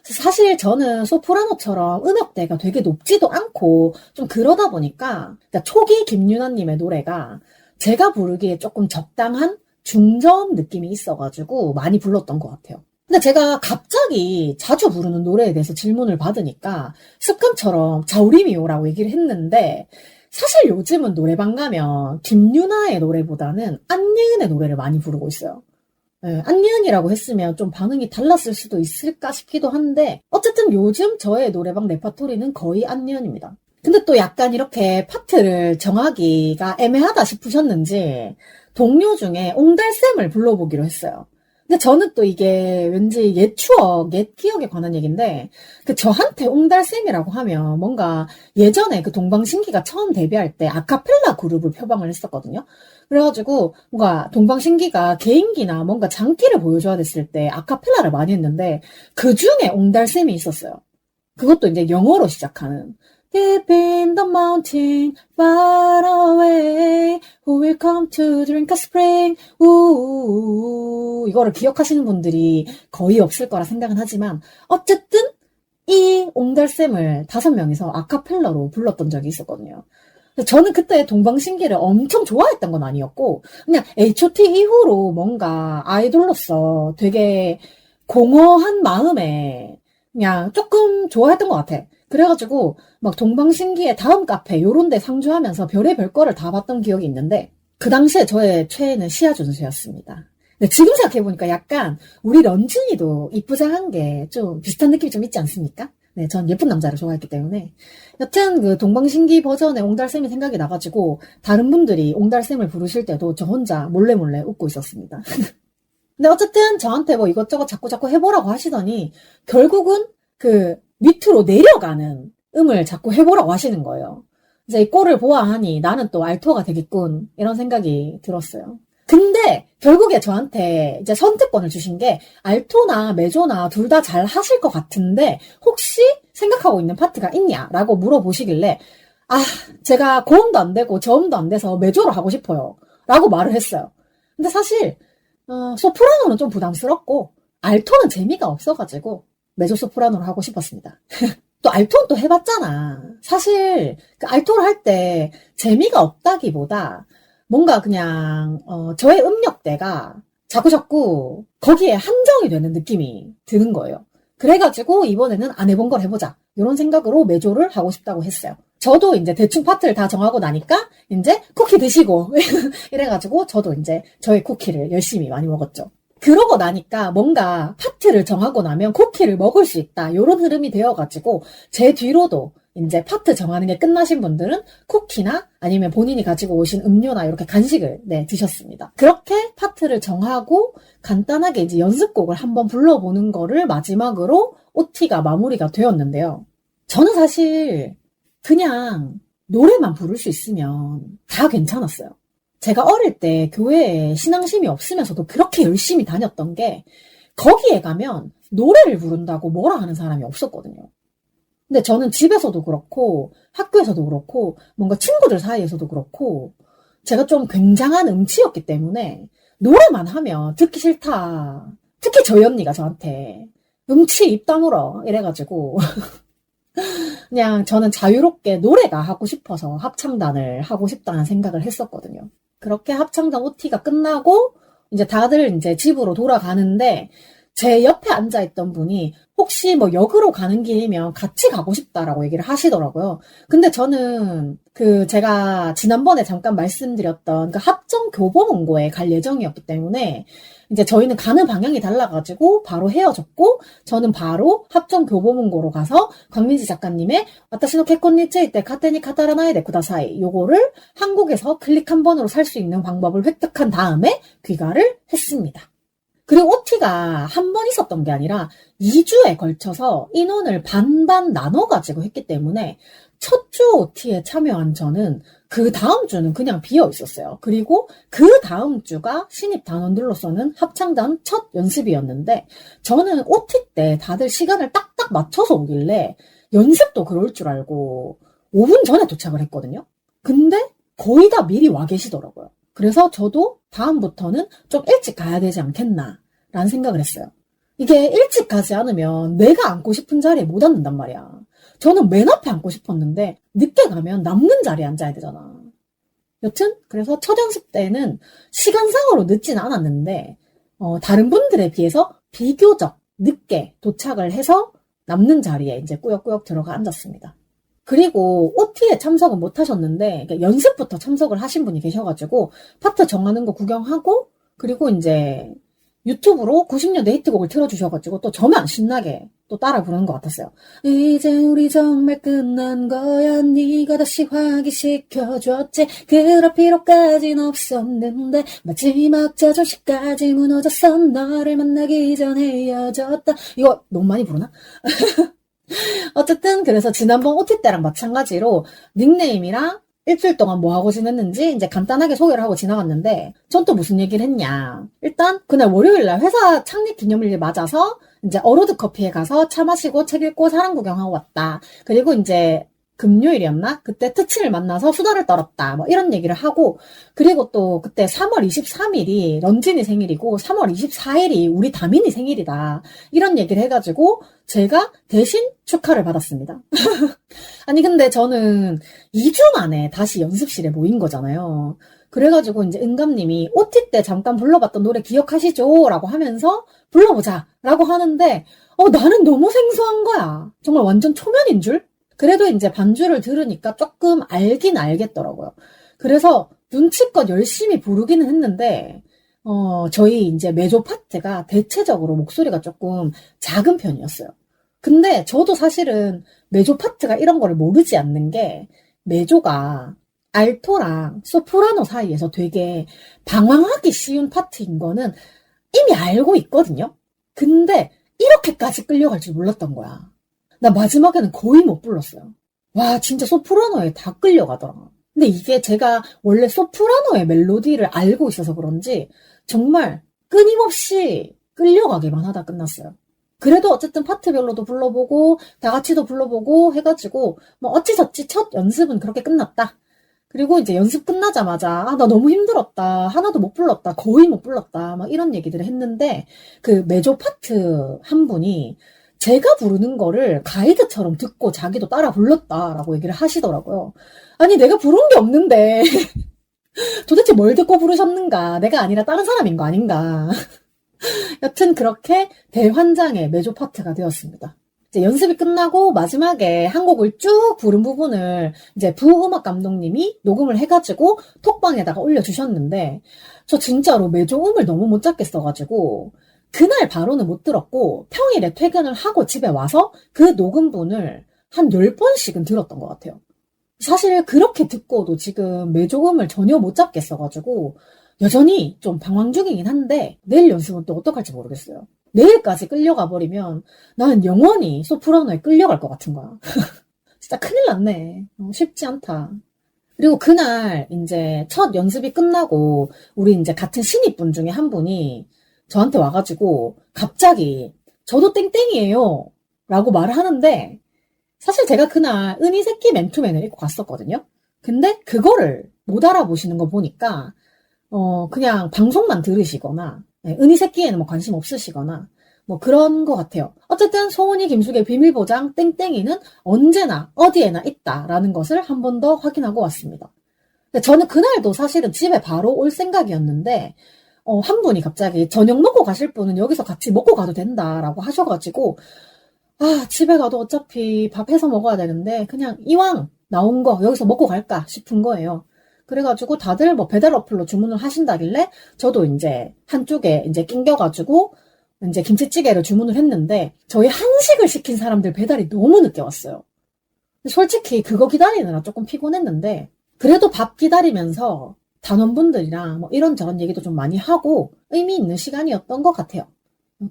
사실 저는 소프라노처럼 음역대가 되게 높지도 않고 좀 그러다 보니까 그러니까 초기 김유나님의 노래가 제가 부르기에 조금 적당한 중저음 느낌이 있어가지고 많이 불렀던 것 같아요. 근데 제가 갑자기 자주 부르는 노래에 대해서 질문을 받으니까 습관처럼 자우림이요라고 얘기를 했는데 사실 요즘은 노래방 가면 김유나의 노래보다는 안예은의 노래를 많이 부르고 있어요. 네, 안예은이라고 했으면 좀 반응이 달랐을 수도 있을까 싶기도 한데 어쨌든 요즘 저의 노래방 레파토리는 거의 안예은입니다. 근데 또 약간 이렇게 파트를 정하기가 애매하다 싶으셨는지 동료 중에 옹달샘을 불러보기로 했어요. 근데 저는 또 이게 왠지 옛 추억, 옛 기억에 관한 얘기인데 그 저한테 옹달샘이라고 하면 뭔가 예전에 그 동방신기가 처음 데뷔할 때 아카펠라 그룹을 표방을 했었거든요. 그래가지고 뭔가 동방신기가 개인기나 뭔가 장기를 보여줘야 됐을 때 아카펠라를 많이 했는데 그 중에 옹달샘이 있었어요. 그것도 이제 영어로 시작하는 Deep in the mountain, far away, who will come to drink a spring? 이거를 기억하시는 분들이 거의 없을 거라 생각은 하지만 어쨌든 이 옹달샘을 5명이서 아카펠라로 불렀던 적이 있었거든요. 저는 그때 동방신기를 엄청 좋아했던 건 아니었고 그냥 H.O.T 이후로 뭔가 아이돌로서 되게 공허한 마음에 그냥 조금 좋아했던 것 같아. 그래가지고 막 동방신기의 다음 카페 요런 데 상주하면서 별의별 거를 다 봤던 기억이 있는데 그 당시에 저의 최애는 시아준수였습니다. 근데 지금 생각해보니까 약간 우리 런쥔이도 이쁘장한 게 좀 비슷한 느낌이 좀 있지 않습니까? 네, 전 예쁜 남자를 좋아했기 때문에 여튼 그 동방신기 버전의 옹달샘이 생각이 나가지고 다른 분들이 옹달샘을 부르실 때도 저 혼자 몰래 웃고 있었습니다. 근데 어쨌든 저한테 뭐 이것저것 자꾸 해보라고 하시더니 결국은 그 밑으로 내려가는 음을 자꾸 해보라고 하시는 거예요. 이제 이 꼴을 보아하니 나는 또 알토가 되겠군 이런 생각이 들었어요. 근데 결국에 저한테 이제 선택권을 주신 게 알토나 메조나 둘 다 잘 하실 것 같은데 혹시 생각하고 있는 파트가 있냐라고 물어보시길래 제가 고음도 안 되고 저음도 안 돼서 메조로 하고 싶어요 라고 말을 했어요. 근데 사실 소프라노는 좀 부담스럽고 알토는 재미가 없어가지고 메조 소프라노를 하고 싶었습니다. 또 알토는 또 해봤잖아. 사실 그 알토를 할 때 재미가 없다기보다 뭔가 그냥 저의 음역대가 자꾸 거기에 한정이 되는 느낌이 드는 거예요. 그래가지고 이번에는 안 해본 걸 해보자 이런 생각으로 메조를 하고 싶다고 했어요. 저도 이제 대충 파트를 다 정하고 나니까 이제 쿠키 드시고 이래가지고 저도 이제 저의 쿠키를 열심히 많이 먹었죠. 그러고 나니까 뭔가 파트를 정하고 나면 쿠키를 먹을 수 있다 이런 흐름이 되어가지고 제 뒤로도 이제 파트 정하는 게 끝나신 분들은 쿠키나 아니면 본인이 가지고 오신 음료나 이렇게 간식을 드셨습니다. 그렇게 파트를 정하고 간단하게 이제 연습곡을 한번 불러보는 거를 마지막으로 OT가 마무리가 되었는데요. 저는 사실 그냥 노래만 부를 수 있으면 다 괜찮았어요. 제가 어릴 때 교회에 신앙심이 없으면서도 그렇게 열심히 다녔던 게 거기에 가면 노래를 부른다고 뭐라 하는 사람이 없었거든요. 근데 저는 집에서도 그렇고 학교에서도 그렇고 뭔가 친구들 사이에서도 그렇고 제가 좀 굉장한 음치였기 때문에 노래만 하면 듣기 싫다. 특히 저희 언니가 저한테 음치 입 다물어 이래가지고 그냥 저는 자유롭게 노래가 하고 싶어서 합창단을 하고 싶다는 생각을 했었거든요. 그렇게 합창단 OT가 끝나고 이제 다들 이제 집으로 돌아가는데 제 옆에 앉아있던 분이 혹시 뭐 역으로 가는 길이면 같이 가고 싶다라고 얘기를 하시더라고요. 근데 저는 제가 지난번에 잠깐 말씀드렸던 그 합정 교보문고에 갈 예정이었기 때문에 이제 저희는 가는 방향이 달라가지고 바로 헤어졌고 저는 바로 합정 교보문고로 가서 광민지 작가님의 와타시노 케콘니츠 이때 카테니 카타라나에 데쿠다사이 요거를 한국에서 클릭 한 번으로 살 수 있는 방법을 획득한 다음에 귀가를 했습니다. 그리고 OT가 한 번 있었던 게 아니라 2주에 걸쳐서 인원을 반반 나눠가지고 했기 때문에 첫 주 OT에 참여한 저는 그 다음 주는 그냥 비어 있었어요. 그리고 그 다음 주가 신입 단원들로서는 합창단 첫 연습이었는데 저는 OT 때 다들 시간을 딱딱 맞춰서 오길래 연습도 그럴 줄 알고 5분 전에 도착을 했거든요. 근데 거의 다 미리 와 계시더라고요. 그래서 저도 다음부터는 좀 일찍 가야 되지 않겠나 라는 생각을 했어요. 이게 일찍 가지 않으면 내가 앉고 싶은 자리에 못 앉는단 말이야. 저는 맨 앞에 앉고 싶었는데 늦게 가면 남는 자리에 앉아야 되잖아. 여튼 그래서 첫 연습 때는 시간상으로 늦지는 않았는데 다른 분들에 비해서 비교적 늦게 도착을 해서 남는 자리에 이제 꾸역꾸역 들어가 앉았습니다. 그리고 OT에 참석은 못 하셨는데 연습부터 참석을 하신 분이 계셔가지고 파트 정하는 거 구경하고 그리고 이제 유튜브로 90년대 히트곡을 틀어주셔가지고 또 저만 신나게 또 따라 부르는 것 같았어요. 이제 우리 정말 끝난 거야 네가 다시 확인시켜줬지 그럴 필요까진 없었는데 마지막 자존심까지 무너졌어 너를 만나기 전에 헤어졌다. 이거 너무 많이 부르나? 어쨌든 그래서 지난번 OT 때랑 마찬가지로 닉네임이랑 일주일 동안 뭐 하고 지냈는지 이제 간단하게 소개를 하고 지나갔는데 전 또 무슨 얘기를 했냐. 일단 그날 월요일날 회사 창립 기념일 맞아서 이제 어로드 커피에 가서 차 마시고 책 읽고 사람 구경하고 왔다. 그리고 이제 금요일이었나? 그때 트친을 만나서 수다를 떨었다. 뭐 이런 얘기를 하고 그리고 또 그때 3월 23일이 런진이 생일이고 3월 24일이 우리 다민이 생일이다. 이런 얘기를 해가지고 제가 대신 축하를 받았습니다. 아니 근데 저는 2주 만에 다시 연습실에 모인 거잖아요. 그래가지고 이제 은감님이 OT 때 잠깐 불러봤던 노래 기억하시죠? 라고 하면서 불러보자 라고 하는데 나는 너무 생소한 거야. 정말 완전 초면인 줄? 그래도 이제 반주를 들으니까 조금 알긴 알겠더라고요. 그래서 눈치껏 열심히 부르기는 했는데 저희 이제 메조 파트가 대체적으로 목소리가 조금 작은 편이었어요. 근데 저도 사실은 메조 파트가 이런 거를 모르지 않는 게 메조가 알토랑 소프라노 사이에서 되게 방황하기 쉬운 파트인 거는 이미 알고 있거든요. 근데 이렇게까지 끌려갈 줄 몰랐던 거야. 나 마지막에는 거의 못 불렀어요. 와 진짜 소프라노에 다 끌려가더라. 근데 이게 제가 원래 소프라노의 멜로디를 알고 있어서 그런지 정말 끊임없이 끌려가기만 하다 끝났어요. 그래도 어쨌든 파트별로도 불러보고 다 같이도 불러보고 해가지고 뭐 어찌저찌 첫 연습은 그렇게 끝났다. 그리고 이제 연습 끝나자마자 나 너무 힘들었다. 하나도 못 불렀다. 거의 못 불렀다. 막 이런 얘기들을 했는데 그 메조 파트 한 분이 제가 부르는 거를 가이드처럼 듣고 자기도 따라 불렀다라고 얘기를 하시더라고요. 아니 내가 부른 게 없는데 도대체 뭘 듣고 부르셨는가. 내가 아니라 다른 사람인 거 아닌가. 여튼 그렇게 대환장의 메조 파트가 되었습니다. 이제 연습이 끝나고 마지막에 한 곡을 쭉 부른 부분을 이제 부음악 감독님이 녹음을 해가지고 톡방에다가 올려주셨는데 저 진짜로 메조음을 너무 못 잡겠어가지고 그날 바로는 못 들었고 평일에 퇴근을 하고 집에 와서 그 녹음분을 한 10번씩은 들었던 것 같아요. 사실 그렇게 듣고도 지금 메조음을 전혀 못 잡겠어가지고 여전히 좀 방황 중이긴 한데 내일 연습은 또 어떡할지 모르겠어요. 내일까지 끌려가 버리면 나는 영원히 소프라노에 끌려갈 것 같은 거야. 진짜 큰일 났네. 쉽지 않다. 그리고 그날 이제 첫 연습이 끝나고 우리 이제 같은 신입분 중에 한 분이 저한테 와가지고 갑자기 저도 땡땡이에요 라고 말을 하는데 사실 제가 그날 은희새끼 맨투맨을 입고 갔었거든요. 근데 그거를 못 알아보시는 거 보니까 그냥 방송만 들으시거나 은희새끼에는 뭐 관심 없으시거나 뭐 그런 것 같아요. 어쨌든 소은이 김숙의 비밀보장 땡땡이는 언제나 어디에나 있다라는 것을 한 번 더 확인하고 왔습니다. 근데 저는 그날도 사실은 집에 바로 올 생각이었는데 한 분이 갑자기 저녁 먹고 가실 분은 여기서 같이 먹고 가도 된다라고 하셔가지고 집에 가도 어차피 밥 해서 먹어야 되는데 그냥 이왕 나온 거 여기서 먹고 갈까 싶은 거예요. 그래가지고 다들 뭐 배달 어플로 주문을 하신다길래 저도 이제 한쪽에 이제 낑겨가지고 이제 김치찌개를 주문을 했는데 저희 한식을 시킨 사람들 배달이 너무 늦게 왔어요. 솔직히 그거 기다리느라 조금 피곤했는데 그래도 밥 기다리면서 단원분들이랑 뭐 이런저런 얘기도 좀 많이 하고 의미 있는 시간이었던 것 같아요.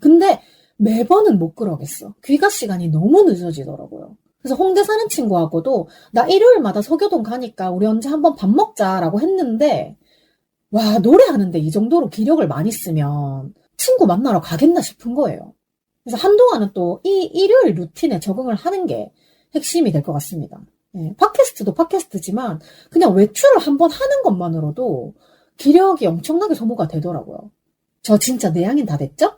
근데 매번은 못 그러겠어. 귀가 시간이 너무 늦어지더라고요. 그래서 홍대 사는 친구하고도 나 일요일마다 서교동 가니까 우리 언제 한번 밥 먹자라고 했는데 와, 노래하는데 이 정도로 기력을 많이 쓰면 친구 만나러 가겠나 싶은 거예요. 그래서 한동안은 또 이 일요일 루틴에 적응을 하는 게 핵심이 될 것 같습니다. 예, 팟캐스트도 팟캐스트지만 그냥 외출을 한번 하는 것만으로도 기력이 엄청나게 소모가 되더라고요. 저 진짜 내향인 다 됐죠?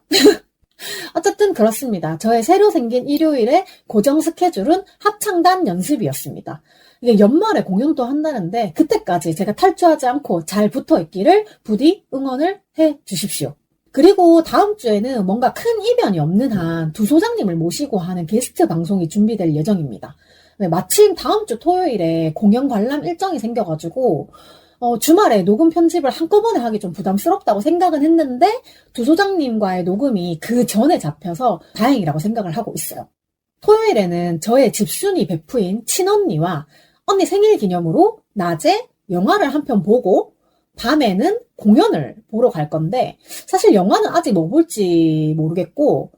어쨌든 그렇습니다. 저의 새로 생긴 일요일의 고정 스케줄은 합창단 연습이었습니다. 이게 연말에 공연도 한다는데 그때까지 제가 탈주하지 않고 잘 붙어있기를 부디 응원을 해 주십시오. 그리고 다음 주에는 뭔가 큰 이변이 없는 한 두 소장님을 모시고 하는 게스트 방송이 준비될 예정입니다. 마침 다음 주 토요일에 공연 관람 일정이 생겨가지고 주말에 녹음 편집을 한꺼번에 하기 좀 부담스럽다고 생각은 했는데 두 소장님과의 녹음이 그 전에 잡혀서 다행이라고 생각을 하고 있어요. 토요일에는 저의 집순이 베프인 친언니와 언니 생일 기념으로 낮에 영화를 한 편 보고 밤에는 공연을 보러 갈 건데 사실 영화는 아직 뭐 볼지 모르겠고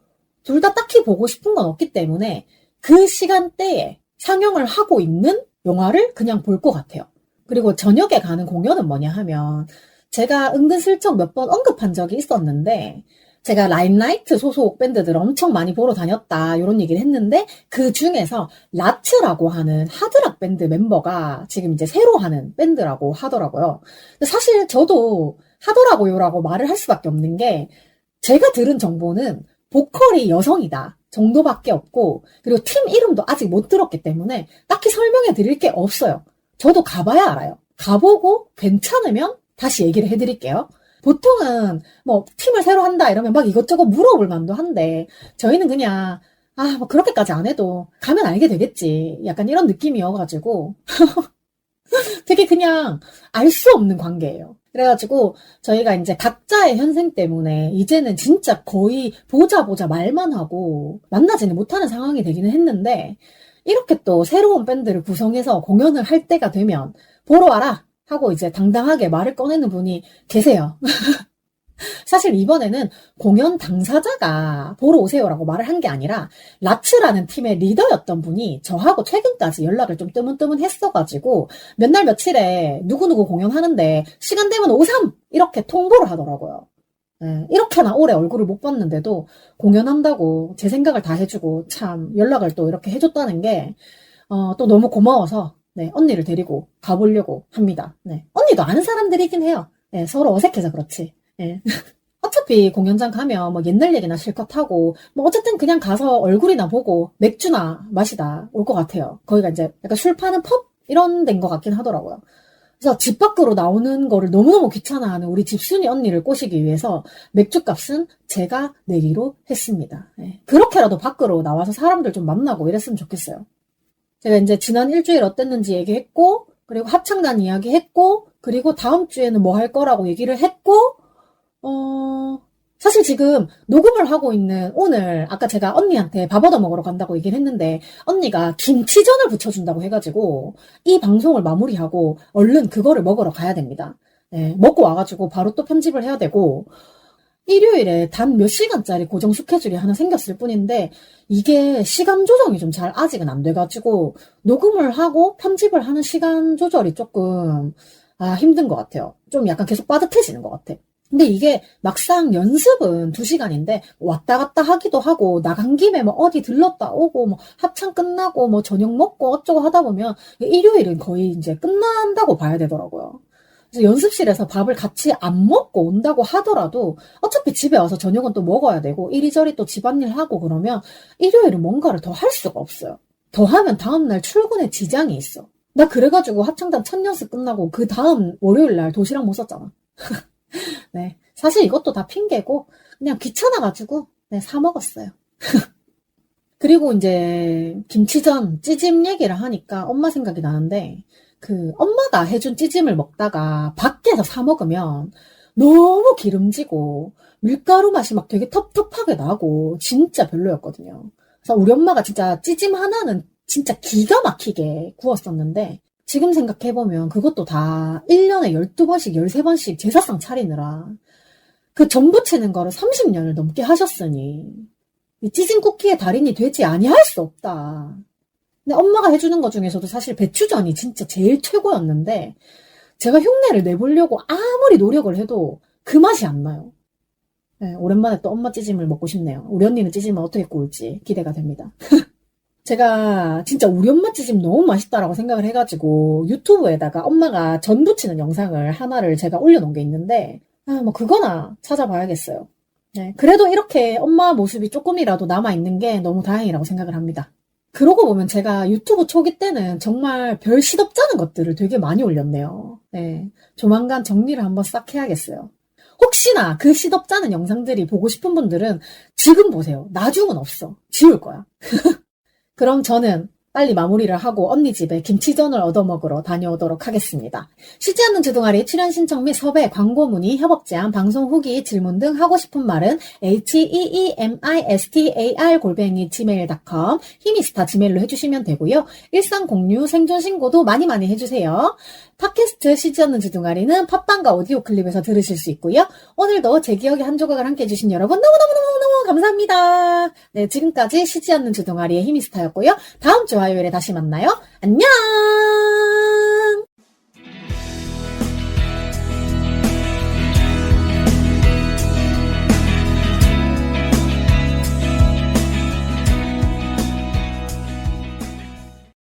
둘 다 딱히 보고 싶은 건 없기 때문에 그 시간대에 상영을 하고 있는 영화를 그냥 볼 것 같아요. 그리고 저녁에 가는 공연은 뭐냐 하면 제가 은근슬쩍 몇 번 언급한 적이 있었는데 제가 라임라이트 소속 밴드들을 엄청 많이 보러 다녔다 이런 얘기를 했는데 그 중에서 라츠라고 하는 하드락 밴드 멤버가 지금 이제 새로 하는 밴드라고 하더라고요. 근데 사실 저도 하더라고요라고 말을 할 수밖에 없는 게 제가 들은 정보는 보컬이 여성이다 정도밖에 없고 그리고 팀 이름도 아직 못 들었기 때문에 딱히 설명해 드릴 게 없어요. 저도 가봐야 알아요. 가보고 괜찮으면 다시 얘기를 해드릴게요. 보통은 뭐 팀을 새로 한다 이러면 막 이것저것 물어볼 만도 한데 저희는 그냥 뭐 그렇게까지 안 해도 가면 알게 되겠지 약간 이런 느낌이어가지고 되게 그냥 알 수 없는 관계예요. 그래가지고 저희가 이제 각자의 현생 때문에 이제는 진짜 거의 보자 말만 하고 만나지는 못하는 상황이 되기는 했는데 이렇게 또 새로운 밴드를 구성해서 공연을 할 때가 되면 보러 와라 하고 이제 당당하게 말을 꺼내는 분이 계세요. 사실 이번에는 공연 당사자가 보러 오세요라고 말을 한 게 아니라 라츠라는 팀의 리더였던 분이 저하고 최근까지 연락을 좀 뜨문뜨문했어가지고 몇 날 며칠에 누구누구 공연하는데 시간 되면 오삼! 이렇게 통보를 하더라고요. 네, 이렇게나 오래 얼굴을 못 봤는데도 공연한다고 제 생각을 다 해주고 참 연락을 또 이렇게 해줬다는 게 또 너무 고마워서 네, 언니를 데리고 가보려고 합니다. 네, 언니도 아는 사람들이긴 해요. 네, 서로 어색해서 그렇지. 네. 어차피 공연장 가면 뭐 옛날 얘기나 실컷 하고 뭐 어쨌든 그냥 가서 얼굴이나 보고 맥주나 마시다 올 것 같아요. 거기가 이제 약간 술 파는 펍? 이런 데인 것 같긴 하더라고요. 그래서 집 밖으로 나오는 거를 너무너무 귀찮아하는 우리 집순이 언니를 꼬시기 위해서 맥주값은 제가 내기로 했습니다. 네. 그렇게라도 밖으로 나와서 사람들 좀 만나고 이랬으면 좋겠어요. 제가 이제 지난 일주일 어땠는지 얘기했고 그리고 합창단 이야기했고 그리고 다음 주에는 뭐 할 거라고 얘기를 했고 사실 지금 녹음을 하고 있는 오늘 아까 제가 언니한테 밥 얻어 먹으러 간다고 얘기를 했는데 언니가 김치전을 부쳐준다고 해가지고 이 방송을 마무리하고 얼른 그거를 먹으러 가야 됩니다. 네, 먹고 와가지고 바로 또 편집을 해야 되고 일요일에 단 몇 시간짜리 고정 스케줄이 하나 생겼을 뿐인데 이게 시간 조정이 좀 잘 아직은 안 돼가지고 녹음을 하고 편집을 하는 시간 조절이 조금 힘든 것 같아요. 좀 약간 계속 빠듯해지는 것 같아. 근데 이게 막상 연습은 2시간인데 왔다 갔다 하기도 하고 나간 김에 뭐 어디 들렀다 오고 뭐 합창 끝나고 뭐 저녁 먹고 어쩌고 하다 보면 일요일은 거의 이제 끝난다고 봐야 되더라고요. 그래서 연습실에서 밥을 같이 안 먹고 온다고 하더라도 어차피 집에 와서 저녁은 또 먹어야 되고 이리저리 또 집안일 하고 그러면 일요일은 뭔가를 더 할 수가 없어요. 더 하면 다음날 출근에 지장이 있어. 나 그래가지고 합창단 첫 연습 끝나고 그 다음 월요일날 도시락 못 샀잖아. 네, 사실 이것도 다 핑계고 그냥 귀찮아가지고 네, 사 먹었어요. 그리고 이제 김치전 찌짐 얘기를 하니까 엄마 생각이 나는데 그 엄마가 해준 찌짐을 먹다가 밖에서 사 먹으면 너무 기름지고 밀가루 맛이 막 되게 텁텁하게 나고 진짜 별로였거든요. 그래서 우리 엄마가 진짜 찌짐 하나는 진짜 기가 막히게 구웠었는데 지금 생각해보면 그것도 다 1년에 12번씩, 13번씩 제사상 차리느라 그 전 부치는 거를 30년을 넘게 하셨으니 이 찌진 쿠키의 달인이 되지 아니할 수 없다. 근데 엄마가 해주는 것 중에서도 사실 배추전이 진짜 제일 최고였는데 제가 흉내를 내보려고 아무리 노력을 해도 그 맛이 안 나요. 네, 오랜만에 또 엄마 찌짐을 먹고 싶네요. 우리 언니는 찌짐을 어떻게 구울지 기대가 됩니다. 제가 진짜 우리 엄마 찌짐 너무 맛있다라고 생각을 해가지고 유튜브에다가 엄마가 전 부치는 영상을 하나를 제가 올려놓은 게 있는데 뭐 그거나 찾아봐야겠어요. 네, 그래도 이렇게 엄마 모습이 조금이라도 남아있는 게 너무 다행이라고 생각을 합니다. 그러고 보면 제가 유튜브 초기 때는 정말 별 시덥잖은 것들을 되게 많이 올렸네요. 네, 조만간 정리를 한번 싹 해야겠어요. 혹시나 그 시덥잖은 영상들이 보고 싶은 분들은 지금 보세요. 나중은 없어. 지울 거야. 그럼 저는 빨리 마무리를 하고 언니 집에 김치전을 얻어먹으러 다녀오도록 하겠습니다. 쉬지 않는 주둥아리 출연 신청 및 섭외, 광고 문의, 협업 제안, 방송 후기, 질문 등 하고 싶은 말은 heemistar@gmail.com 히미스타 지메일로 해주시면 되고요. 일상 공유, 생존 신고도 많이 많이 해주세요. 팟캐스트 쉬지 않는 주둥아리는 팟빵과 오디오 클립에서 들으실 수 있고요. 오늘도 제 기억의 한 조각을 함께 해주신 여러분 너무너무너무너무 감사합니다. 네, 지금까지 쉬지 않는 주둥아리의 히미스타였고요. 다음 주 화요일에 다시 만나요. 안녕!